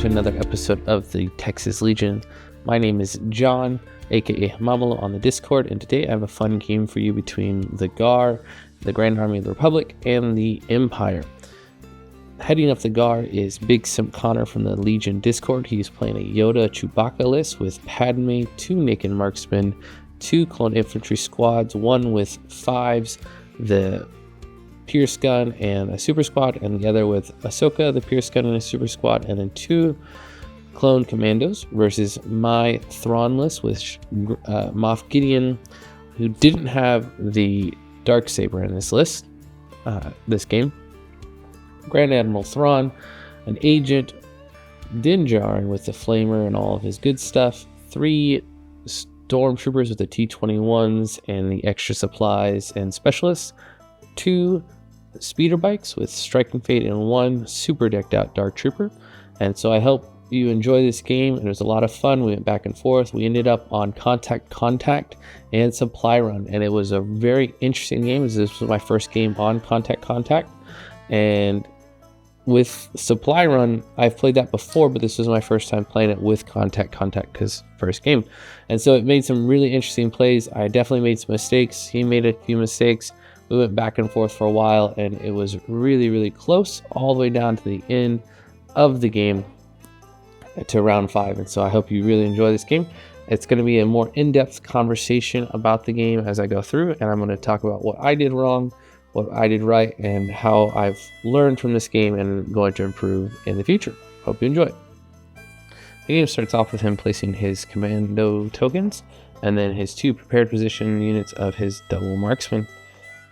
to another episode of the Texas Legion. My name is John, aka Mamalo on the Discord, and today I have a fun game for you between the GAR, the Grand Army of the Republic, and the Empire. Heading up the GAR is BigSimpConner from the Legion Discord. He's playing a Yoda Chewbacca list with Padme, 2 Naked Marksmen, 2 Clone Infantry squads, 1 with 5s, the Pierce Gun and a Super Squad, and the other with Ahsoka, the Pierce Gun and a Super Squad, and then 2 Clone Commandos versus my Thrawn list with Moff Gideon, who didn't have the Darksaber in this list, this game. Grand Admiral Thrawn, an agent, Din Djarin with the Flamer and all of his good stuff, 3 Stormtroopers with the T-21s and the extra supplies and specialists, 2 speeder bikes with Striking Fate, and 1 super decked out Dark Trooper. And so I hope you enjoy this game. It was a lot of fun. We went back and forth. We ended up on Contact and Supply Run, and it was a very interesting game. This was my first game on Contact, and with Supply Run, I've played that before, but this was my first time playing it with Contact because first game. And so it made some really interesting plays. I definitely made some mistakes. He made a few mistakes. We went back and forth for a while, and it was really, really close all the way down to the end of the game to round 5. And so I hope you really enjoy this game. It's going to be a more in-depth conversation about the game as I go through, and I'm going to talk about what I did wrong, what I did right, and how I've learned from this game and going to improve in the future. Hope you enjoy it. The game starts off with him placing his commando tokens and then his 2 prepared position units of his double marksman.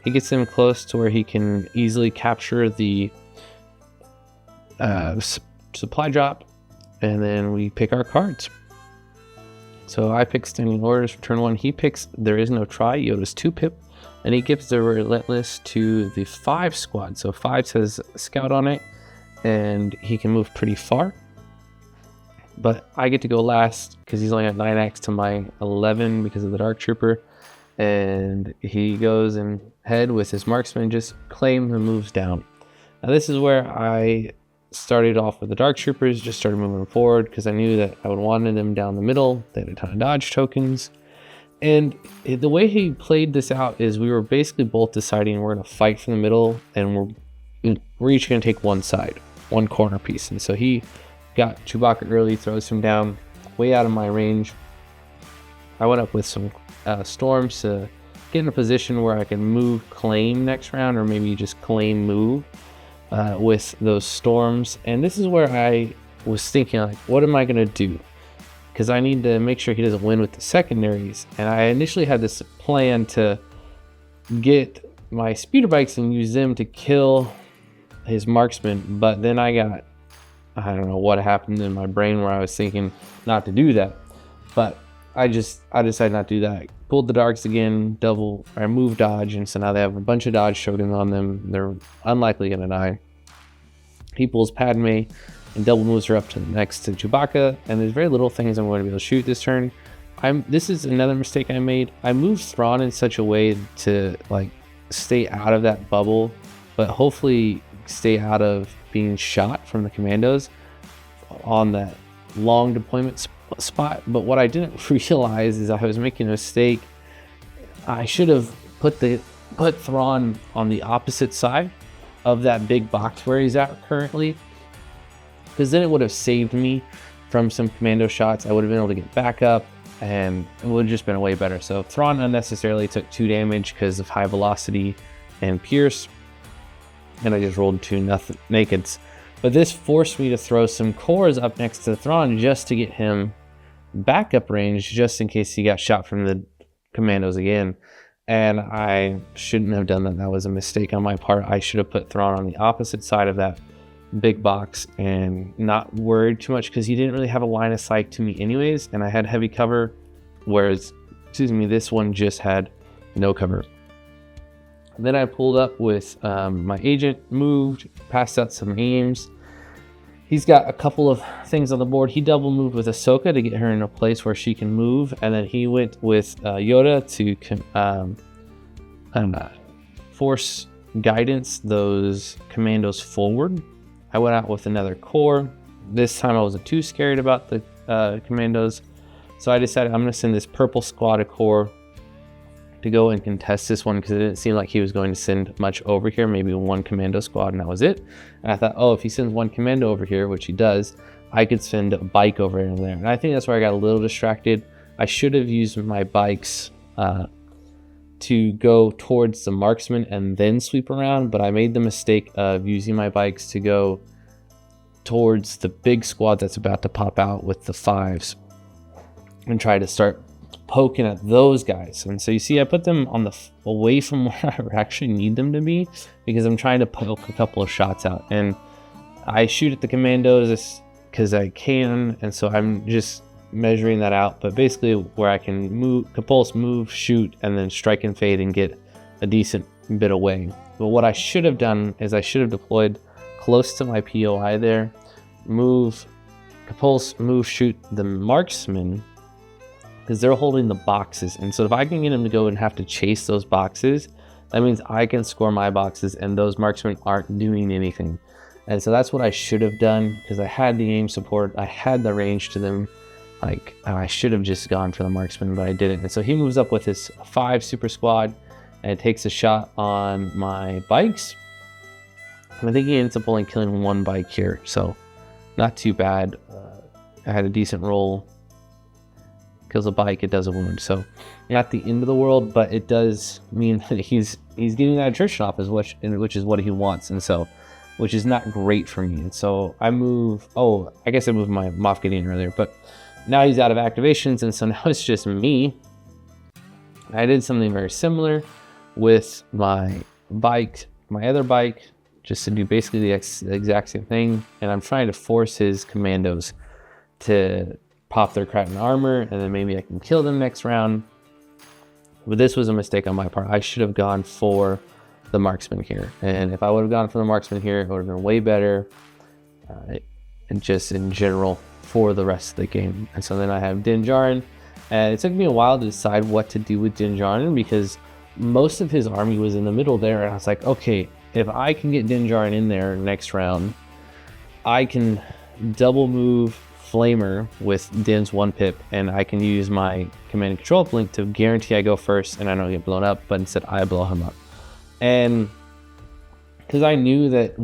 He gets them close to where he can easily capture the supply drop, and then we pick our cards. So I pick Standing Orders for turn 1. He picks There Is No Try, Yoda's 2-pip, and he gives the Relentless to the 5 squad. So 5 says Scout on it, and he can move pretty far. But I get to go last because he's only at 9x to my 11 because of the Dark Trooper. And he goes in head with his marksman, just claim and moves down. Now this is where I started off with the Dark Troopers, just started moving forward because I knew that I would want them down the middle. They had a ton of dodge tokens. And the way he played this out is we were basically both deciding we're going to fight from the middle, and we're each going to take one side, one corner piece. And so he got Chewbacca early, throws him down way out of my range. I went up with some storms to get in a position where I can move claim next round, or maybe just claim move with those storms. And this is where I was thinking, like, what am I going to do? Because I need to make sure he doesn't win with the secondaries. And I initially had this plan to get my speeder bikes and use them to kill his marksman, but then I don't know what happened in my brain where I was thinking not to do that. But I decided not to do that. I pulled the darks again, I moved dodge, and so now they have a bunch of dodge tokens on them. They're unlikely gonna die. He pulls Padme and double moves her up to next to Chewbacca, and there's very little things I'm going to be able to shoot this turn. This is another mistake I made. I moved Thrawn in such a way to like stay out of that bubble, but hopefully stay out of being shot from the commandos on that long deployment spot. But what I didn't realize is I was making a mistake. I should have put Thrawn on the opposite side of that big box where he's at currently, because then it would have saved me from some commando shots. I would have been able to get back up, and it would have just been way better. So Thrawn unnecessarily took 2 damage because of high velocity and pierce, and I just rolled 2 nakeds. But this forced me to throw some cores up next to Thrawn just to get him backup range, just in case he got shot from the commandos again. And I shouldn't have done that. That was a mistake on my part. I should have put Thrawn on the opposite side of that big box and not worried too much, because he didn't really have a line of sight to me anyways, and I had heavy cover, whereas this one just had no cover. Then I pulled up with my agent, moved, passed out some aims. He's got a couple of things on the board. He double moved with Ahsoka to get her in a place where she can move, and then he went with Yoda to force guidance those commandos forward. I went out with another core this time I wasn't too scared about the commandos. So I decided I'm going to send this purple squad of core to go and contest this one, because it didn't seem like he was going to send much over here, maybe one commando squad, and that was it. And I thought, oh, if he sends one commando over here, which he does, I could send a bike over in there. And I think that's where I got a little distracted. I should have used my bikes to go towards the marksman and then sweep around, but I made the mistake of using my bikes to go towards the big squad that's about to pop out with the 5s and try to start poking at those guys. And so you see I put them on the away from where I actually need them to be, because I'm trying to poke a couple of shots out, and I shoot at the commandos because I can, and so I'm just measuring that out. But basically where I can move, compulse, move, shoot, and then strike and fade and get a decent bit away. But what I should have done is I should have deployed close to my POI there, move, compulse, move, shoot the marksman, because they're holding the boxes. And so if I can get them to go and have to chase those boxes, that means I can score my boxes and those marksmen aren't doing anything. And so that's what I should have done, because I had the aim support, I had the range to them. Like, I should have just gone for the marksman, but I didn't. And so he moves up with his 5 super squad and takes a shot on my bikes. And I think he ends up only killing one bike here, so not too bad. I had a decent roll. Kills a bike, it does a wound, so not the end of the world, but it does mean that he's getting that attrition off, which is what he wants, and so, which is not great for me. And so I move, oh, I guess I moved my Moff Gideon earlier, but now he's out of activations, and so now it's just me. I did something very similar with my bike, my other bike, just to do basically the exact same thing, and I'm trying to force his commandos to pop their Kraken armor, and then maybe I can kill them next round. But this was a mistake on my part. I should have gone for the marksman here, and if I would have gone for the marksman here, it would have been way better, and just in general for the rest of the game. And so then I have Din Djarin, and it took me a while to decide what to do with Din Djarin, because most of his army was in the middle there, and I was like, okay, if I can get Din Djarin in there next round, I can double move Flamer with Din's 1 pip, and I can use my command and control blink to guarantee I go first and I don't get blown up, but instead I blow him up. And because I knew that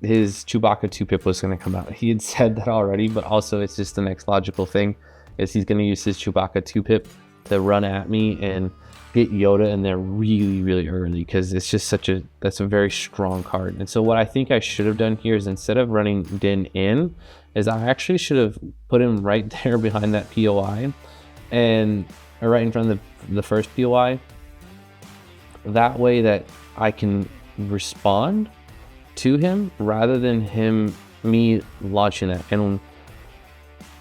his Chewbacca 2 pip was going to come out. He had said that already, but also it's just the next logical thing is he's going to use his Chewbacca 2 pip to run at me and get Yoda in there really, really early, because it's just that's a very strong card. And so what I think I should have done here is, instead of running Din in, is I actually should have put him right there behind that POI, or right in front of the first POI. That way that I can respond to him rather than me launching that. And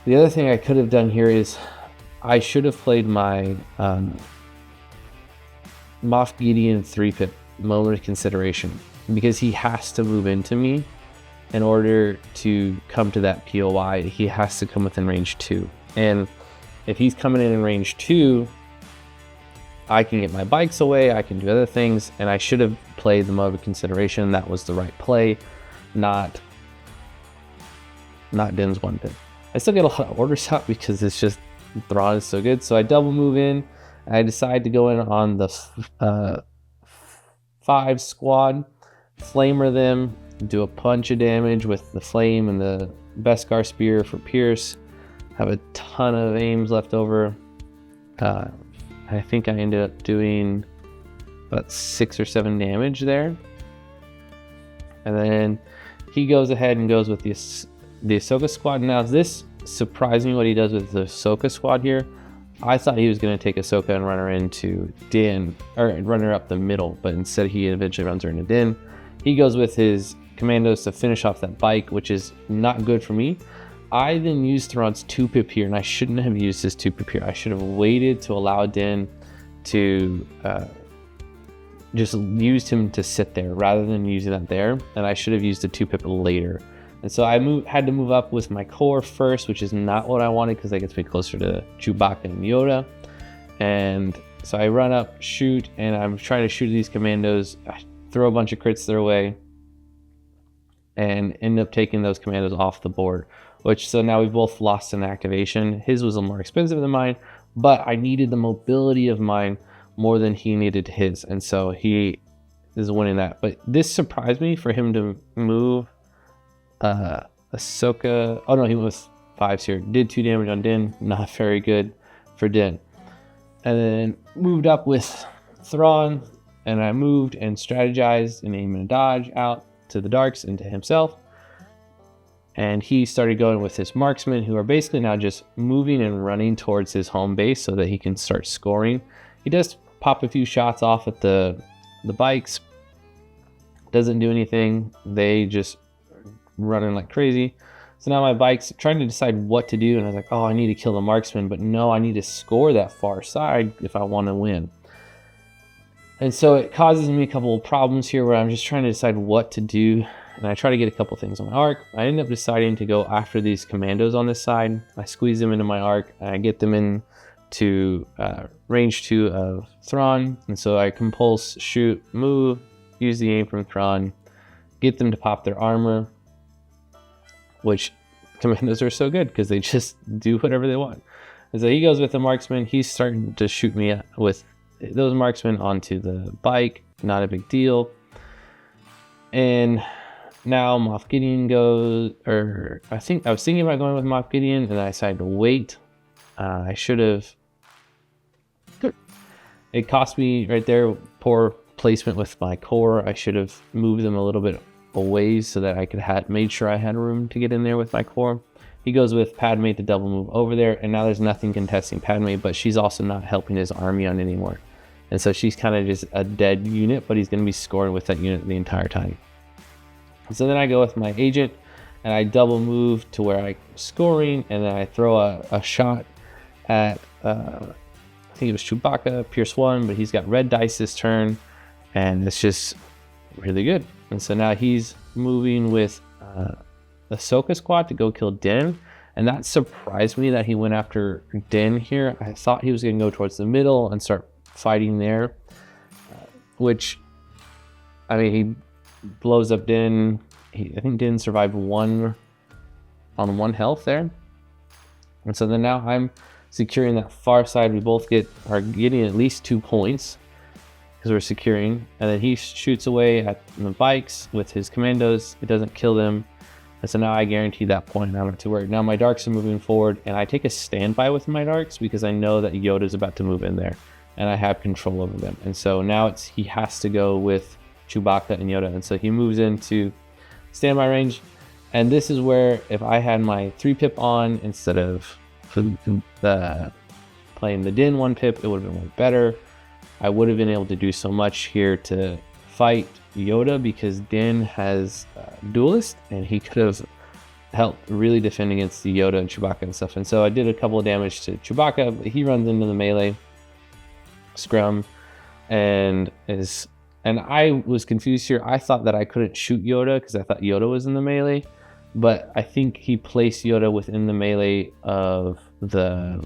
the other thing I could have done here is I should have played my Moff Gideon 3 pip moment of consideration, because he has to move into me in order to come to that POI. He has to come within range 2, and if he's coming in range 2, I can get my bikes away, I can do other things, and I should have played the mode of consideration. That was the right play, not Din's 1 pip. I still get a lot of orders out because it's just Thrawn is so good. So I double move in. I decide to go in on the 5 squad, flamer them, do a bunch of damage with the flame and the Beskar spear for Pierce. Have a ton of aims left over. I think I ended up doing about 6 or 7 damage there. And then he goes ahead and goes with the Ahsoka squad. Now, this surprised me what he does with the Ahsoka squad here. I thought he was going to take Ahsoka and run her into Din, or run her up the middle, but instead he eventually runs her into Din. He goes with his commandos to finish off that bike, which is not good for me. I then used Thrawn's 2 pip here, and I shouldn't have used his 2 pip here. I should have waited to allow Din to just used him to sit there rather than using that there, and I should have used the 2 pip later. And so I had to move up with my core first, which is not what I wanted because that gets me closer to Chewbacca and Yoda. And so I run up, shoot, and I'm trying to shoot these commandos. I throw a bunch of crits their way and end up taking those commandos off the board. which so now we both lost an activation. His was a little more expensive than mine, but I needed the mobility of mine more than he needed his, and so he is winning that. But this surprised me for him to move Ahsoka. Oh no, he went with 5s here. Did 2 damage on Din, not very good for Din. And then moved up with Thrawn, and I moved and strategized and aim and dodge out to the Darks and to himself. And he started going with his marksmen, who are basically now just moving and running towards his home base so that he can start scoring. He does pop a few shots off at the bikes. Doesn't do anything. They just running like crazy. So now my bike's trying to decide what to do, and I was like, oh, I need to kill the marksman, but no, I need to score that far side if I want to win. And so it causes me a couple of problems here where I'm just trying to decide what to do, and I try to get a couple things on my arc. I end up deciding to go after these commandos on this side. I squeeze them into my arc, and I get them in to range 2 of Thrawn, and so I compulse, shoot, move, use the aim from Thrawn, get them to pop their armor, which commandos are so good because they just do whatever they want. And so he goes with the marksman. He's starting to shoot me with those marksmen onto the bike. Not a big deal. And now Moff Gideon goes, or I think I was thinking about going with Moff Gideon, and I decided to wait. I should have. It cost me right there, poor placement with my core. I should have moved them a little bit away so that I could have made sure I had room to get in there with my core. He goes with Padme to double move over there, and now there's nothing contesting Padme, but she's also not helping his army on anymore. And so she's kind of just a dead unit, but he's going to be scoring with that unit the entire time. So then I go with my agent, and I double move to where I'm scoring, and then I throw a shot at, I think it was Chewbacca, Pierce 1, but he's got red dice this turn, and it's just really good. And so now he's moving with Ahsoka squad to go kill Din, and that surprised me that he went after Din here. I thought he was going to go towards the middle and start fighting there, which, I mean, he blows up Din. I think Din survived 1 on 1 health there. And so then now I'm securing that far side. We both are getting at least 2 points because we're securing, and then he shoots away at the bikes with his commandos. It doesn't kill them, and so now I guarantee that point, and I don't have to worry. Now my darks are moving forward, and I take a standby with my darks because I know that Yoda's about to move in there, and I have control over them. And so now he has to go with Chewbacca and Yoda, and so he moves into standby range. And this is where, if I had my 3-pip on instead of playing the Din 1-pip, it would have been way better. I would have been able to do so much here to fight Yoda because Din has Duelist, and he could have helped really defend against the Yoda and Chewbacca and stuff. And so I did a couple of damage to Chewbacca, but he runs into the melee scrum and I was confused here. I thought that I couldn't shoot Yoda because I thought Yoda was in the melee, but I think he placed Yoda within the melee of the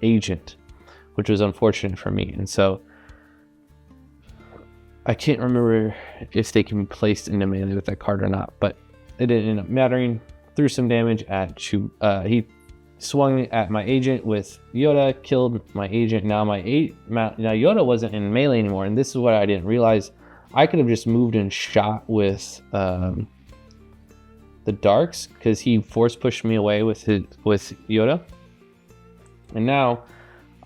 agent, which was unfortunate for me. And so I can't remember if they can be placed into melee with that card or not, but it didn't end up mattering. Threw some damage at he swung at my agent with Yoda, killed my agent. Now Yoda wasn't in melee anymore, and this is what I didn't realize. I could have just moved and shot with the darks because he force pushed me away with Yoda, and now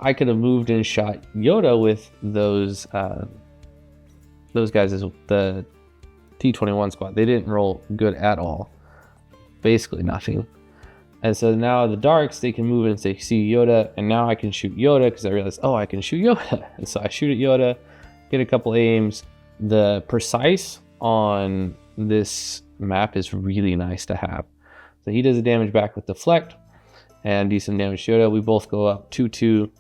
I could have moved and shot Yoda with those guys as the T-21 squad. They didn't roll good at all, basically nothing. And so now the darks, they can move and say, see Yoda, and now I can shoot Yoda because I realized, oh, I can shoot Yoda. And so I shoot at Yoda, get a couple aims. The precise on this map is really nice to have. So he does the damage back with deflect and do some damage to Yoda. We both go up 2-2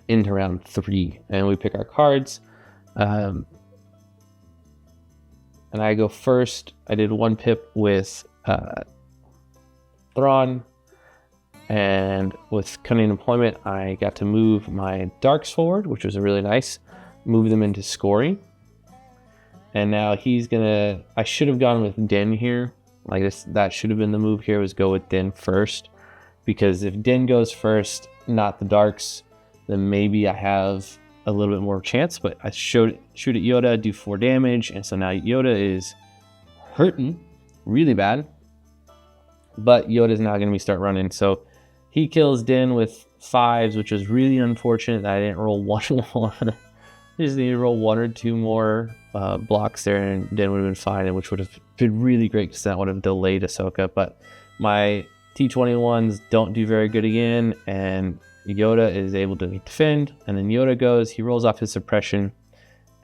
into round 3, and we pick our cards. And I go first. I did 1 pip with Thrawn, and with cunning employment, I got to move my darks forward, which was really nice. Move them into scoring. And now he's gonna, I should have gone with Din here, Like this, that should have been the move here, was go with Din first. Because if Din goes first, not the Darks, then maybe I have a little bit more chance. But I shoot at Yoda, do 4 damage, and so now Yoda is hurting really bad. But Yoda is now going to be start running. So he kills Din with 5s, which was really unfortunate that I didn't roll 1 more. I just need to roll 1 or 2 more blocks there, and Din would have been fine, which would have been really great because that would have delayed Ahsoka. But my T21s don't do very good again, and Yoda is able to defend. And then Yoda goes, he rolls off his suppression,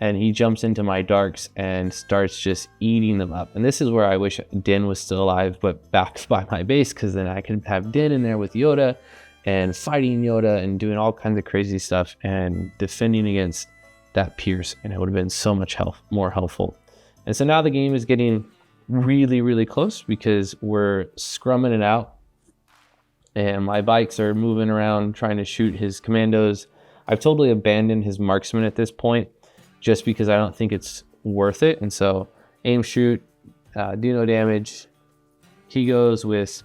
and he jumps into my Darks and starts just eating them up. And this is where I wish Din was still alive, but back by my base, because then I could have Din in there with Yoda and fighting Yoda and doing all kinds of crazy stuff and defending against that Pierce, and it would have been so much more helpful. And so now the game is getting really, really close because we're scrumming it out, and my bikes are moving around trying to shoot his commandos. I've totally abandoned his marksman at this point just because I don't think it's worth it. And so aim, shoot, do no damage. He goes with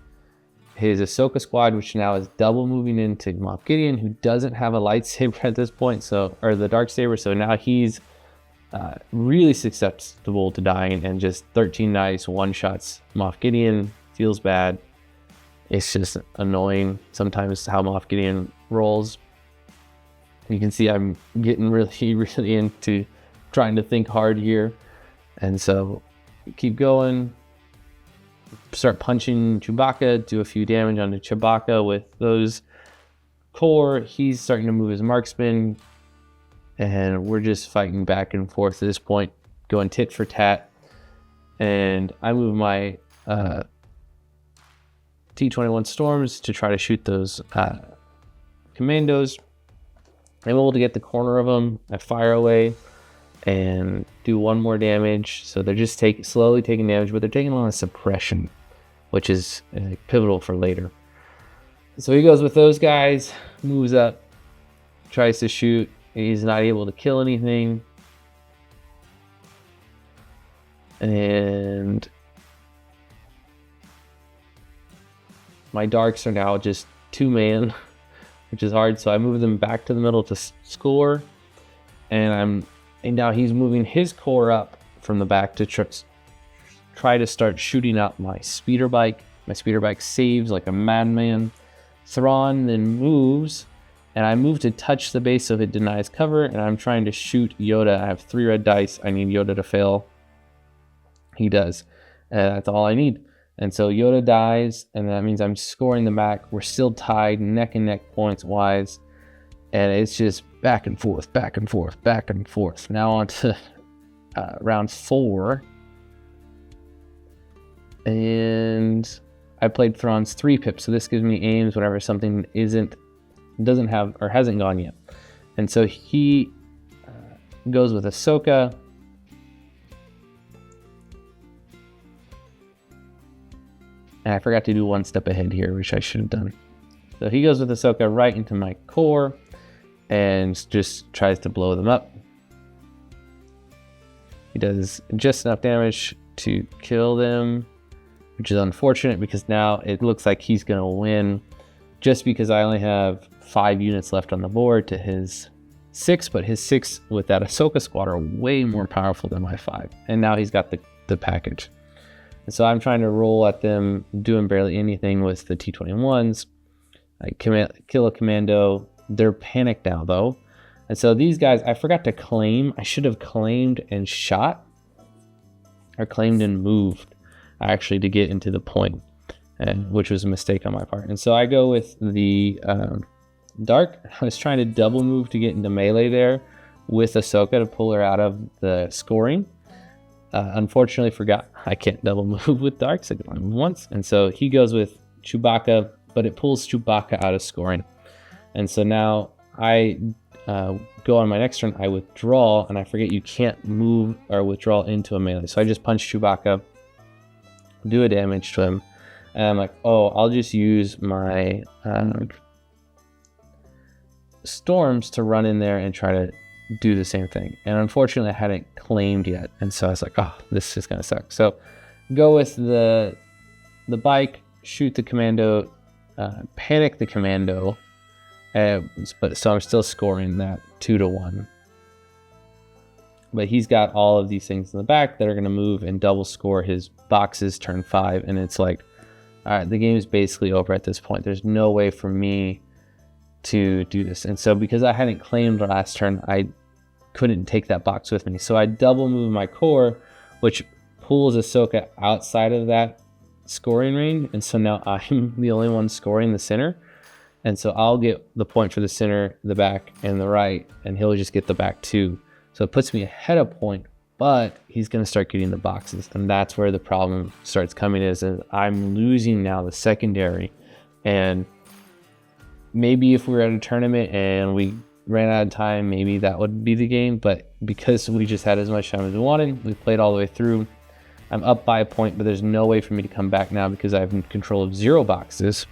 his Ahsoka squad, which now is double moving into Moff Gideon, who doesn't have a lightsaber at this point, or the dark saber. So now he's really susceptible to dying, and just 13 nice one-shots Moff Gideon. Feels bad. It's just annoying sometimes how Moff Gideon rolls. You can see I'm getting really, really into trying to think hard here. And so keep going. Start punching Chewbacca, do a few damage onto Chewbacca with those core. He's starting to move his marksman, and we're just fighting back and forth at this point, going tit for tat. And I move my T-21 Storms to try to shoot those commandos. I'm able to get the corner of them. I fire away and do 1 more damage. So they're just slowly taking damage, but they're taking a lot of suppression, which is pivotal for later. So he goes with those guys, moves up, tries to shoot. He's not able to kill anything. And my Darks are now just 2-man, which is hard. So I move them back to the middle to score. And now he's moving his core up from the back to try to start shooting out my speeder bike. My speeder bike saves like a madman. Thrawn then moves, and I move to touch the base so it denies cover, and I'm trying to shoot Yoda. I have 3 red dice. I need Yoda to fail. He does. That's all I need. And so Yoda dies, and that means I'm scoring the back. We're still tied neck and neck points wise, and it's just back and forth, back and forth, back and forth. Now on to round 4. And I played Thrawn's 3-pip, so this gives me aims whenever something doesn't have or hasn't gone yet. And so he goes with Ahsoka. And I forgot to do 1 step ahead here, which I should have done. So he goes with Ahsoka right into my core and just tries to blow them up. He does just enough damage to kill them, which is unfortunate because now it looks like he's going to win just because I only have 5 units left on the board to his 6, but his 6 with that Ahsoka squad are way more powerful than my 5. And now he's got the package. And so I'm trying to roll at them, doing barely anything with the T-21s. I kill a commando. They're panicked now, though. And so these guys, I forgot to claim. I should have claimed and shot, or claimed and moved, actually, to get into the point, which was a mistake on my part. And so I go with the Dark. I was trying to double move to get into melee there with Ahsoka to pull her out of the scoring. Unfortunately, forgot I can't double move with Darks. I can only move once. And so he goes with Chewbacca, but it pulls Chewbacca out of scoring. And so now I go on my next turn, I withdraw, and I forget you can't move or withdraw into a melee. So I just punch Chewbacca, do a damage to him, and I'm like, oh, I'll just use my storms to run in there and try to do the same thing. And unfortunately I hadn't claimed yet, and so I was like, oh, this is gonna suck. So go with the the bike, shoot the commando, panic the commando, but so I'm still scoring that 2-1. But he's got all of these things in the back that are going to move and double score his boxes turn 5, and it's like, all right, the game is basically over at this point. There's no way for me to do this. And so because I hadn't claimed last turn, I couldn't take that box with me. So I double move my core, which pulls Ahsoka outside of that scoring range. And so now I'm the only one scoring the center. And so I'll get the point for the center, the back, and the right, and he'll just get the back 2. So it puts me ahead of point, but he's going to start getting the boxes. And that's where the problem starts coming is I'm losing now the secondary. And maybe if we were at a tournament and we ran out of time, maybe that would be the game. But because we just had as much time as we wanted, we played all the way through. I'm up by a point, but there's no way for me to come back now because I have control of 0 boxes.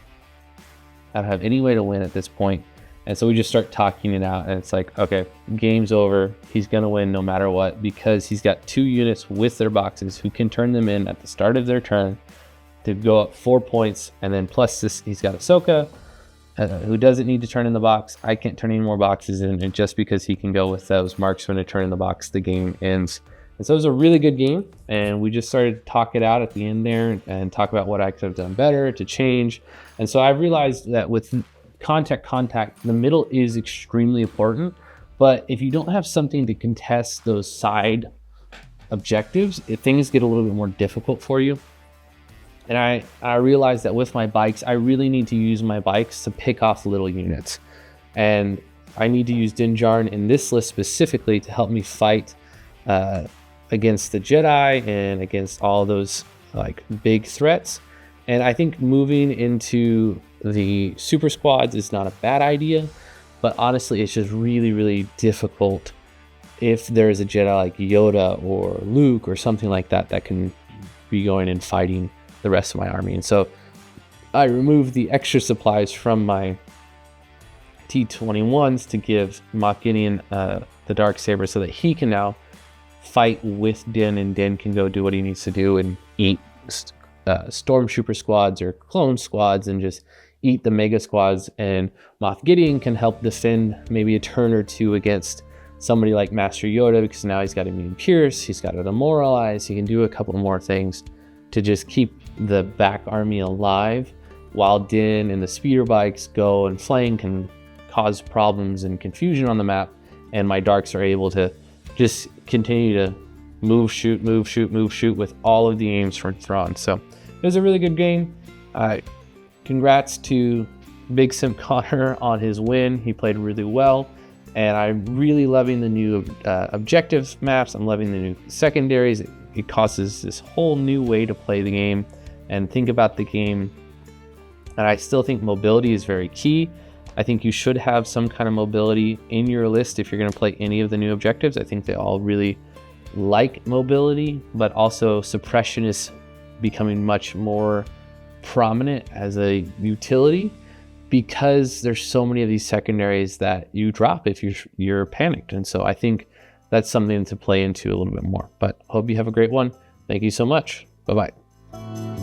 I don't have any way to win at this point. And so we just start talking it out, and it's like, okay, game's over. He's going to win no matter what because he's got 2 units with their boxes who can turn them in at the start of their turn to go up 4 points. And then plus this, he's got Ahsoka, who doesn't need to turn in the box. I can't turn any more boxes in, and just because he can go with those marksmen to turn in the box, the game ends. And so it was a really good game, and we just started to talk it out at the end there and talk about what I could have done better to change. And so I realized that with contact, the middle is extremely important, but if you don't have something to contest those side objectives, things get a little bit more difficult for you. And I realized that with my bikes, I really need to use my bikes to pick off little units. And I need to use Din Djarin in this list specifically to help me fight against the Jedi and against all those like big threats. And I think moving into the super squads is not a bad idea, but honestly, it's just really, really difficult if there's a Jedi like Yoda or Luke or something like that that can be going and fighting the rest of my army. And so I removed the extra supplies from my T-21s to give Moff Gideon the Darksaber so that he can now fight with Din, and Din can go do what he needs to do and eat stormtrooper squads or clone squads and just eat the mega squads, and Moff Gideon can help defend maybe a turn or 2 against somebody like Master Yoda, because now he's got Immune Pierce, he's got to demoralize, he can do a couple more things to just keep the back army alive, while Din and the speeder bikes go and flank and cause problems and confusion on the map, and my darks are able to just continue to move, shoot with all of the aims from Thrawn. So it was a really good game. Congrats to BigSimpConner on his win. He played really well, and I'm really loving the new objective maps. I'm loving the new secondaries. It causes this whole new way to play the game and think about the game. And I still think mobility is very key. I think you should have some kind of mobility in your list if you're going to play any of the new objectives. I think they all really like mobility, but also suppression is becoming much more prominent as a utility because there's so many of these secondaries that you drop if you're panicked. And so I think that's something to play into a little bit more. But hope you have a great one. Thank you so much. Bye-bye.